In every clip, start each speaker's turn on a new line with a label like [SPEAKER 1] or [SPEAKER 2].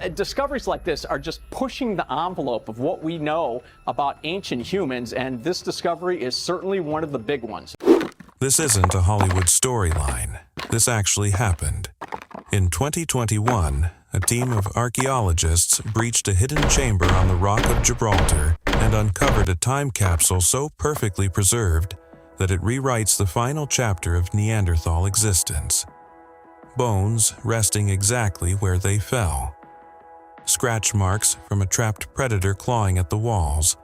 [SPEAKER 1] Discoveries like this are just pushing the envelope of what we know about ancient humans, and this discovery is certainly one of the big ones.
[SPEAKER 2] This isn't a Hollywood storyline. This actually happened. In 2021, a team of archaeologists breached a hidden chamber on the Rock of Gibraltar and uncovered a time capsule so perfectly preserved that it rewrites the final chapter of Neanderthal existence. Bones resting exactly where they fell. Scratch marks from a trapped predator clawing at the walls.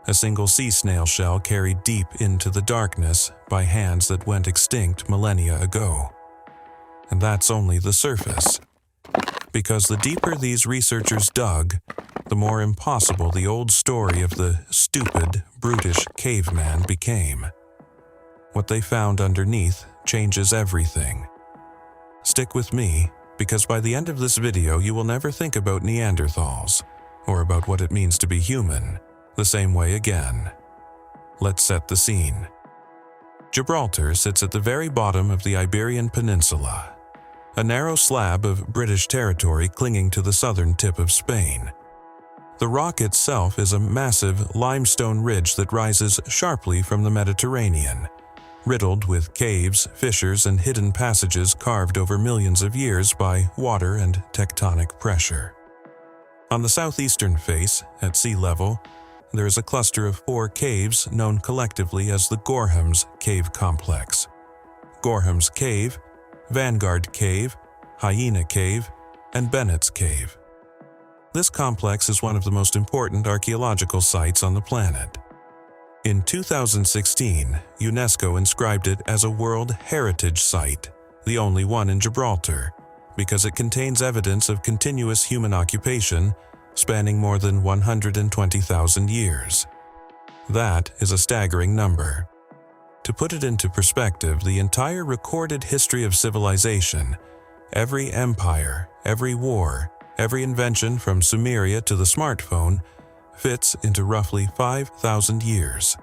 [SPEAKER 2] A single sea snail shell carried deep into the darkness by hands that went extinct millennia ago. And that's only the surface. Because the deeper these researchers dug, the more impossible the old story of the stupid, brutish caveman became. What they found underneath changes everything. Stick with me, because by the end of this video you will never think about Neanderthals, or about what it means to be human, the same way again. Let's set the scene. Gibraltar sits at the very bottom of the Iberian Peninsula, a narrow slab of British territory clinging to the southern tip of Spain. The rock itself is a massive limestone ridge that rises sharply from the Mediterranean, riddled with caves, fissures, and hidden passages carved over millions of years by water and tectonic pressure. On the southeastern face, at sea level, there is a cluster of 4 caves known collectively as the Gorham's Cave Complex. Gorham's Cave, Vanguard Cave, Hyena Cave, and Bennett's Cave. This complex is one of the most important archaeological sites on the planet. In 2016, UNESCO inscribed it as a World Heritage Site, the only one in Gibraltar, because it contains evidence of continuous human occupation spanning more than 120,000 years. That is a staggering number. To put it into perspective, the entire recorded history of civilization, every empire, every war, every invention from Sumeria to the smartphone, fits into roughly 5,000 years.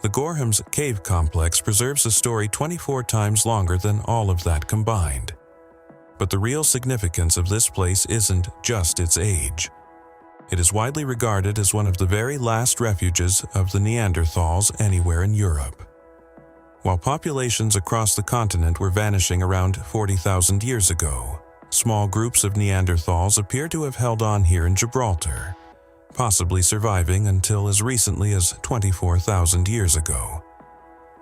[SPEAKER 2] The Gorham's Cave Complex preserves a story 24 times longer than all of that combined. But the real significance of this place isn't just its age. It is widely regarded as one of the very last refuges of the Neanderthals anywhere in Europe. While populations across the continent were vanishing around 40,000 years ago, small groups of Neanderthals appear to have held on here in Gibraltar, possibly surviving until as recently as 24,000 years ago.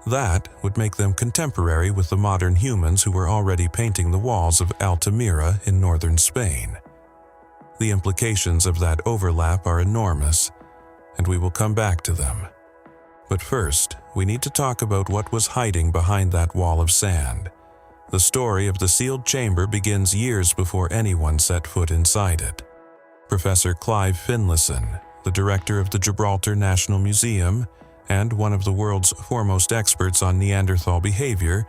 [SPEAKER 2] That would make them contemporary with the modern humans who were already painting the walls of Altamira in northern Spain. The implications of that overlap are enormous, and we will come back to them. But first, we need to talk about what was hiding behind that wall of sand. The story of the sealed chamber begins years before anyone set foot inside it. Professor Clive Finlayson, the director of the Gibraltar National Museum and one of the world's foremost experts on Neanderthal behavior,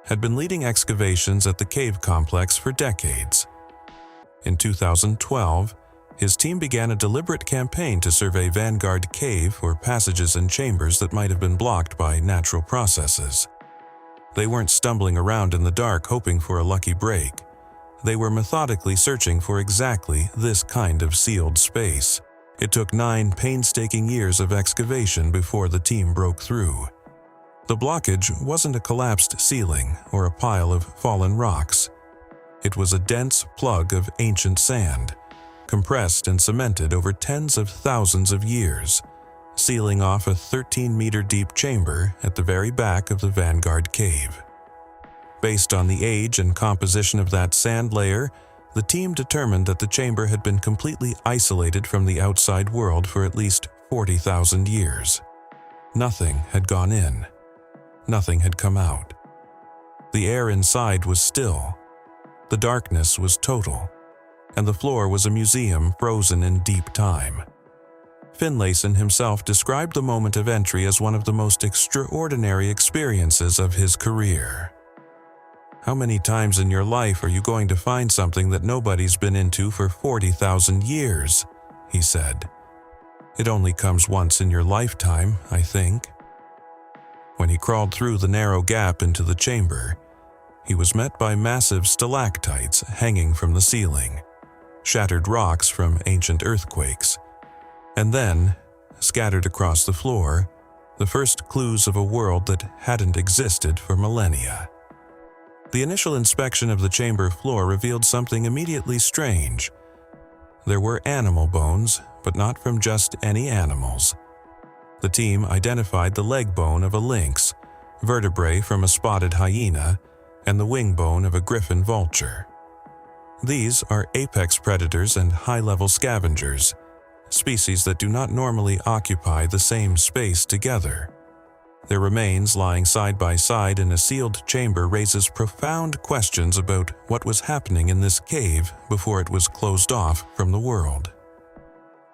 [SPEAKER 2] had been leading excavations at the cave complex for decades. In 2012, his team began a deliberate campaign to survey Vanguard Cave for passages and chambers that might have been blocked by natural processes. They weren't stumbling around in the dark hoping for a lucky break. They were methodically searching for exactly this kind of sealed space. It took 9 painstaking years of excavation before the team broke through. The blockage wasn't a collapsed ceiling or a pile of fallen rocks. It was a dense plug of ancient sand, compressed and cemented over tens of thousands of years, sealing off a 13-meter-deep chamber at the very back of the Vanguard Cave. Based on the age and composition of that sand layer, the team determined that the chamber had been completely isolated from the outside world for at least 40,000 years. Nothing had gone in. Nothing had come out. The air inside was still. The darkness was total, and the floor was a museum frozen in deep time. Finlayson himself described the moment of entry as one of the most extraordinary experiences of his career. How many times in your life are you going to find something that nobody's been into for 40,000 years? He said. It only comes once in your lifetime, I think. When he crawled through the narrow gap into the chamber, he was met by massive stalactites hanging from the ceiling. shattered rocks from ancient earthquakes, and then, scattered across the floor, the first clues of a world that hadn't existed for millennia. The initial inspection of the chamber floor revealed something immediately strange. There were animal bones, but not from just any animals. The team identified the leg bone of a lynx, vertebrae from a spotted hyena, and the wing bone of a griffin vulture. These are apex predators and high-level scavengers, species that do not normally occupy the same space together. Their remains lying side by side in a sealed chamber raises profound questions about what was happening in this cave before it was closed off from the world.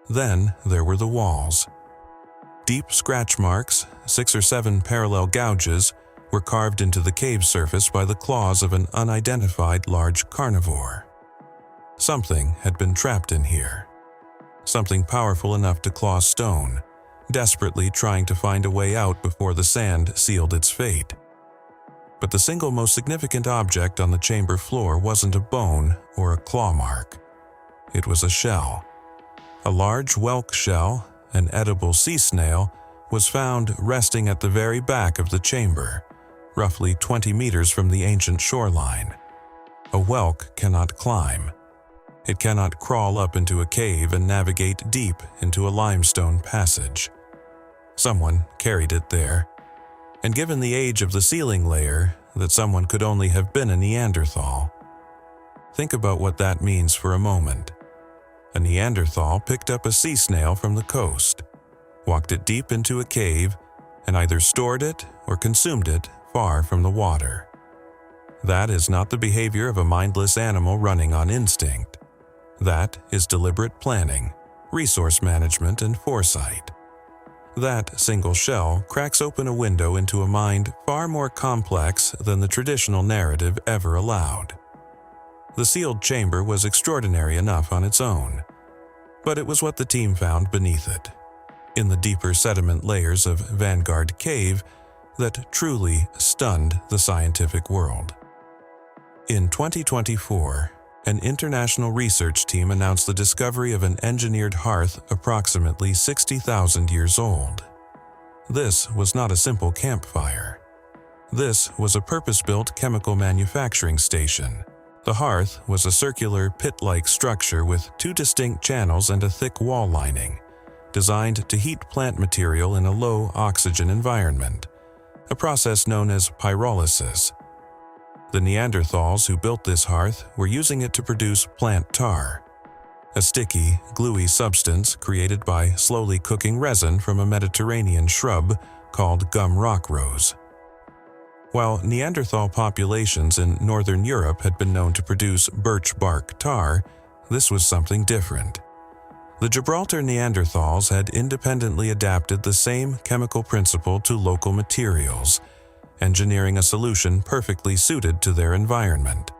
[SPEAKER 2] Then there were the walls. Deep scratch marks, 6 or 7 parallel gouges, were carved into the cave surface by the claws of an unidentified large carnivore. Something had been trapped in here. Something powerful enough to claw stone, desperately trying to find a way out before the sand sealed its fate. But the single most significant object on the chamber floor wasn't a bone or a claw mark. It was a shell. A large whelk shell, an edible sea snail, was found resting at the very back of the chamber, roughly 20 meters from the ancient shoreline. A whelk cannot climb. It cannot crawl up into a cave and navigate deep into a limestone passage. Someone carried it there, and given the age of the ceiling layer, that someone could only have been a Neanderthal. Think about what that means for a moment. A Neanderthal picked up a sea snail from the coast, walked it deep into a cave, and either stored it or consumed it far from the water. That is not the behavior of a mindless animal running on instinct. That is deliberate planning, resource management, and foresight. That single shell cracks open a window into a mind far more complex than the traditional narrative ever allowed. The sealed chamber was extraordinary enough on its own, but it was what the team found beneath it, in the deeper sediment layers of Vanguard Cave, that truly stunned the scientific world. In 2024, an international research team announced the discovery of an engineered hearth approximately 60,000 years old. This was not a simple campfire. This was a purpose-built chemical manufacturing station. The hearth was a circular pit-like structure with 2 distinct channels and a thick wall lining, designed to heat plant material in a low-oxygen environment, a process known as pyrolysis. The Neanderthals who built this hearth were using it to produce plant tar, a sticky, gluey substance created by slowly cooking resin from a Mediterranean shrub called gum rock rose. While Neanderthal populations in northern Europe had been known to produce birch bark tar, this was something different. The Gibraltar Neanderthals had independently adapted the same chemical principle to local materials, engineering a solution perfectly suited to their environment.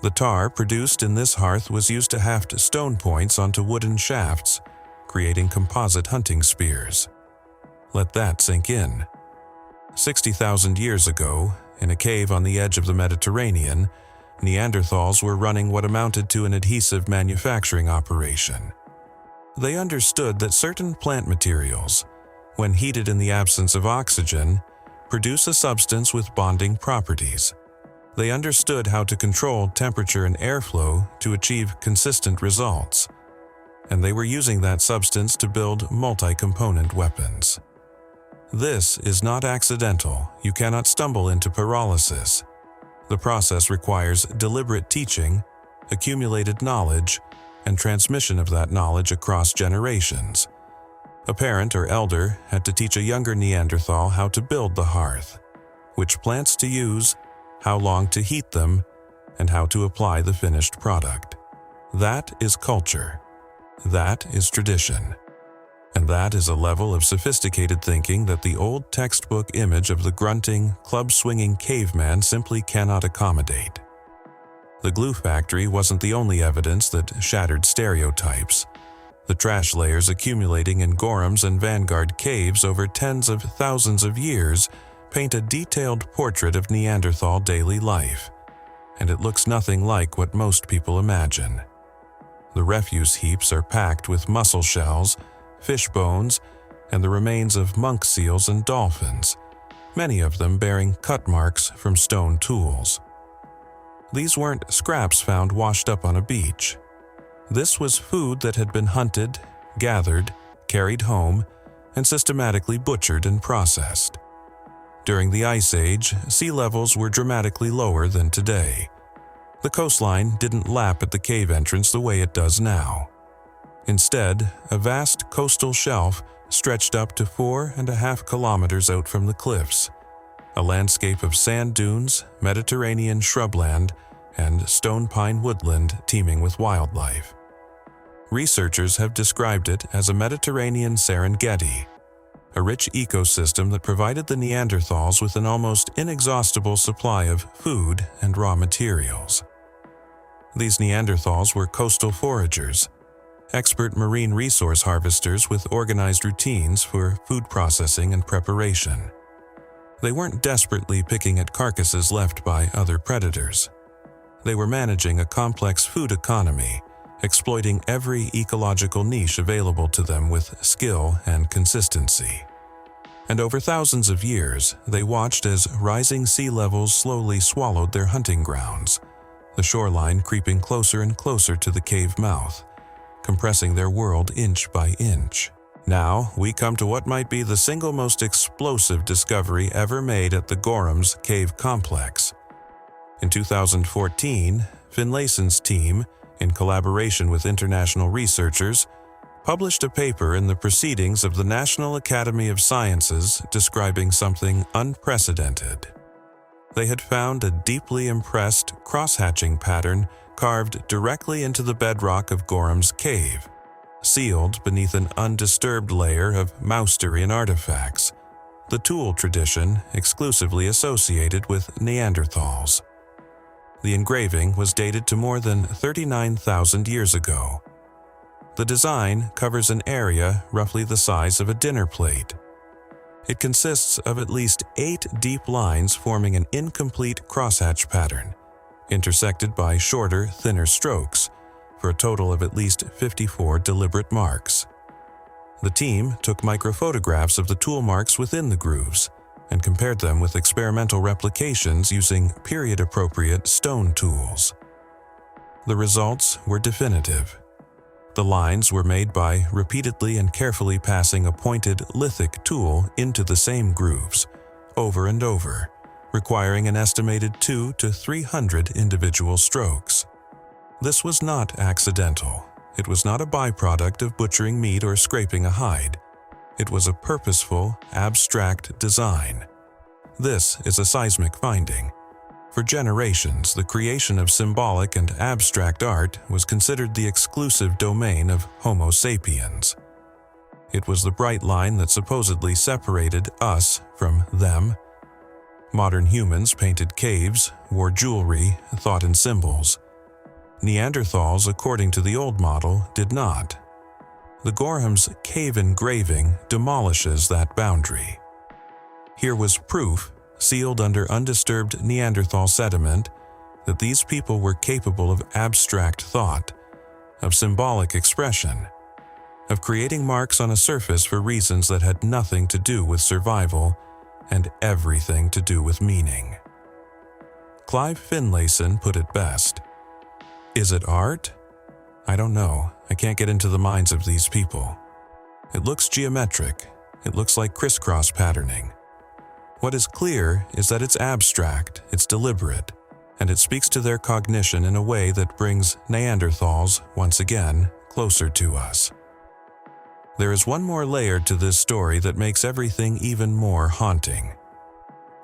[SPEAKER 2] The tar produced in this hearth was used to haft stone points onto wooden shafts, creating composite hunting spears. Let that sink in. 60,000 years ago, in a cave on the edge of the Mediterranean, Neanderthals were running what amounted to an adhesive manufacturing operation. They understood that certain plant materials, when heated in the absence of oxygen, produce a substance with bonding properties. They understood how to control temperature and airflow to achieve consistent results, and they were using that substance to build multi-component weapons. This is not accidental. You cannot stumble into pyrolysis. The process requires deliberate teaching, accumulated knowledge, and transmission of that knowledge across generations. A parent or elder had to teach a younger Neanderthal how to build the hearth, which plants to use, how long to heat them, and how to apply the finished product. That is culture. That is tradition. And that is a level of sophisticated thinking that the old textbook image of the grunting, club-swinging caveman simply cannot accommodate. The glue factory wasn't the only evidence that shattered stereotypes. The trash layers accumulating in Gorham's and Vanguard caves over tens of thousands of years paint a detailed portrait of Neanderthal daily life, and it looks nothing like what most people imagine. The refuse heaps are packed with mussel shells, fish bones, and the remains of monk seals and dolphins, many of them bearing cut marks from stone tools. These weren't scraps found washed up on a beach. This was food that had been hunted, gathered, carried home, and systematically butchered and processed. During the Ice Age, sea levels were dramatically lower than today. The coastline didn't lap at the cave entrance the way it does now. Instead, a vast coastal shelf stretched up to 4.5 kilometers out from the cliffs, a landscape of sand dunes, Mediterranean shrubland, and stone pine woodland teeming with wildlife. Researchers have described it as a Mediterranean Serengeti, a rich ecosystem that provided the Neanderthals with an almost inexhaustible supply of food and raw materials. These Neanderthals were coastal foragers, expert marine resource harvesters with organized routines for food processing and preparation. They weren't desperately picking at carcasses left by other predators. They were managing a complex food economy, exploiting every ecological niche available to them with skill and consistency. And over thousands of years, they watched as rising sea levels slowly swallowed their hunting grounds, the shoreline creeping closer and closer to the cave mouth, compressing their world inch by inch. Now, we come to what might be the single most explosive discovery ever made at the Gorham's cave complex. In 2014, Finlayson's team, in collaboration with international researchers, published a paper in the Proceedings of the National Academy of Sciences describing something unprecedented. They had found a deeply impressed cross-hatching pattern carved directly into the bedrock of Gorham's cave, sealed beneath an undisturbed layer of Mousterian artifacts, the tool tradition exclusively associated with Neanderthals. The engraving was dated to more than 39,000 years ago. The design covers an area roughly the size of a dinner plate. It consists of at least 8 deep lines forming an incomplete crosshatch pattern, intersected by shorter, thinner strokes, for a total of at least 54 deliberate marks. The team took microphotographs of the tool marks within the grooves and compared them with experimental replications using period-appropriate stone tools. The results were definitive. The lines were made by repeatedly and carefully passing a pointed lithic tool into the same grooves, over and over, requiring an estimated 200 to 300 individual strokes. This was not accidental. It was not a byproduct of butchering meat or scraping a hide. It was a purposeful, abstract design. This is a seismic finding. For generations, the creation of symbolic and abstract art was considered the exclusive domain of Homo sapiens. It was the bright line that supposedly separated us from them. Modern humans painted caves, wore jewelry, thought in symbols. Neanderthals, according to the old model, did not. The Gorham's cave engraving demolishes that boundary. Here was proof, sealed under undisturbed Neanderthal sediment, that these people were capable of abstract thought, of symbolic expression, of creating marks on a surface for reasons that had nothing to do with survival and everything to do with meaning. Clive Finlayson put it best. Is it art? I don't know. I can't get into the minds of these people. It looks geometric. It looks like crisscross patterning. What is clear is that it's abstract, it's deliberate, and it speaks to their cognition in a way that brings Neanderthals, once again, closer to us. There is one more layer to this story that makes everything even more haunting.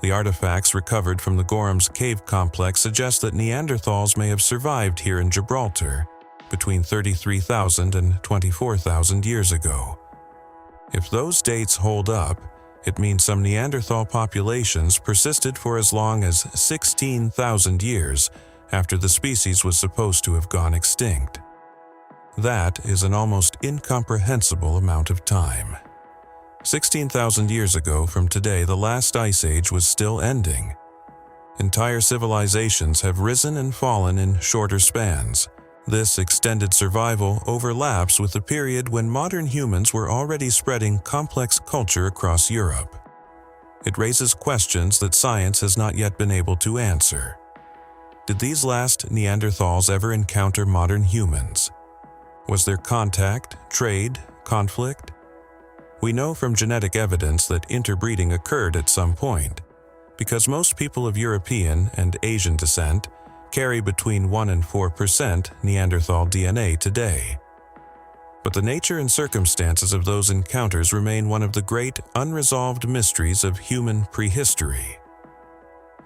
[SPEAKER 2] The artifacts recovered from the Gorham's cave complex suggest that Neanderthals may have survived here in Gibraltar between 33,000 and 24,000 years ago. If those dates hold up, it means some Neanderthal populations persisted for as long as 16,000 years after the species was supposed to have gone extinct. That is an almost incomprehensible amount of time. 16,000 years ago from today, the last ice age was still ending. Entire civilizations have risen and fallen in shorter spans, This extended survival overlaps with the period when modern humans were already spreading complex culture across Europe. It raises questions that science has not yet been able to answer. Did these last Neanderthals ever encounter modern humans? Was there contact, trade, conflict? We know from genetic evidence that interbreeding occurred at some point, because most people of European and Asian descent carry between 1 and 4% Neanderthal DNA today. But the nature and circumstances of those encounters remain one of the great unresolved mysteries of human prehistory.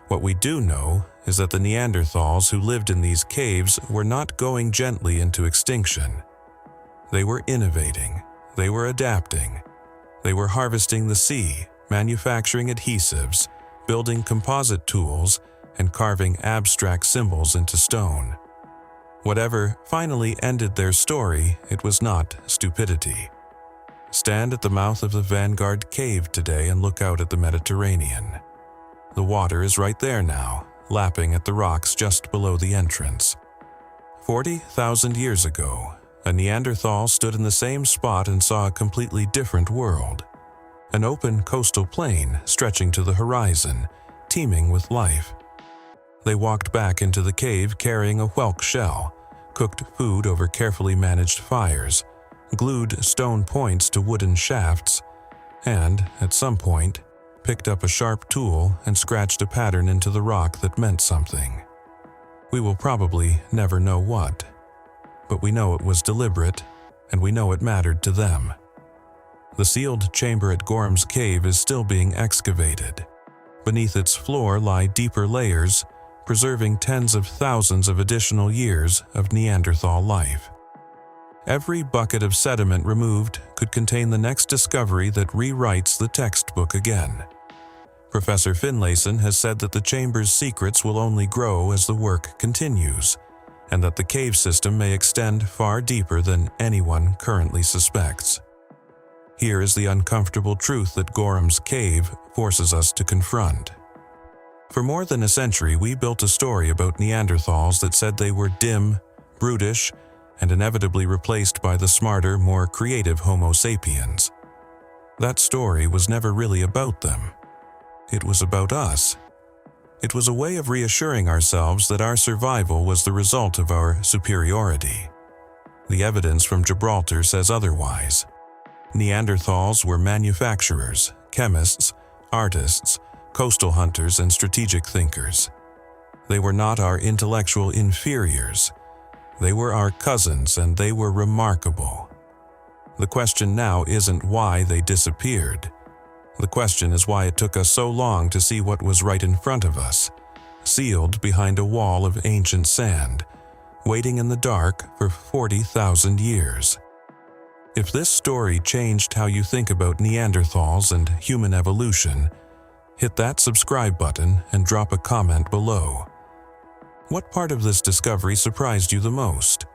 [SPEAKER 2] What we do know is that the Neanderthals who lived in these caves were not going gently into extinction. They were innovating, they were adapting, they were harvesting the sea, manufacturing adhesives, building composite tools, and carving abstract symbols into stone. Whatever finally ended their story, it was not stupidity. Stand at the mouth of the Vanguard Cave today and look out at the Mediterranean. The water is right there now, lapping at the rocks just below the entrance. 40,000 years ago, a Neanderthal stood in the same spot and saw a completely different world. An open coastal plain stretching to the horizon, teeming with life. They walked back into the cave carrying a whelk shell, cooked food over carefully managed fires, glued stone points to wooden shafts, and, at some point, picked up a sharp tool and scratched a pattern into the rock that meant something. We will probably never know what, but we know it was deliberate, and we know it mattered to them. The sealed chamber at Gorham's cave is still being excavated. Beneath its floor lie deeper layers, preserving tens of thousands of additional years of Neanderthal life. Every bucket of sediment removed could contain the next discovery that rewrites the textbook again. Professor Finlayson has said that the chamber's secrets will only grow as the work continues, and that the cave system may extend far deeper than anyone currently suspects. Here is the uncomfortable truth that Gorham's cave forces us to confront. For more than a century, we built a story about Neanderthals that said they were dim, brutish, and inevitably replaced by the smarter, more creative Homo sapiens. That story was never really about them. It was about us. It was a way of reassuring ourselves that our survival was the result of our superiority. The evidence from Gibraltar says otherwise. Neanderthals were manufacturers, chemists, artists, coastal hunters, and strategic thinkers. They were not our intellectual inferiors. They were our cousins, and they were remarkable. The question now isn't why they disappeared. The question is why it took us so long to see what was right in front of us, sealed behind a wall of ancient sand, waiting in the dark for 40,000 years. If this story changed how you think about Neanderthals and human evolution, hit that subscribe button and drop a comment below. What part of this discovery surprised you the most?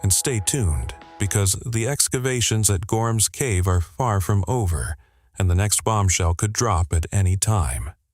[SPEAKER 2] And stay tuned, because the excavations at Gorham's cave are far from over, and the next bombshell could drop at any time.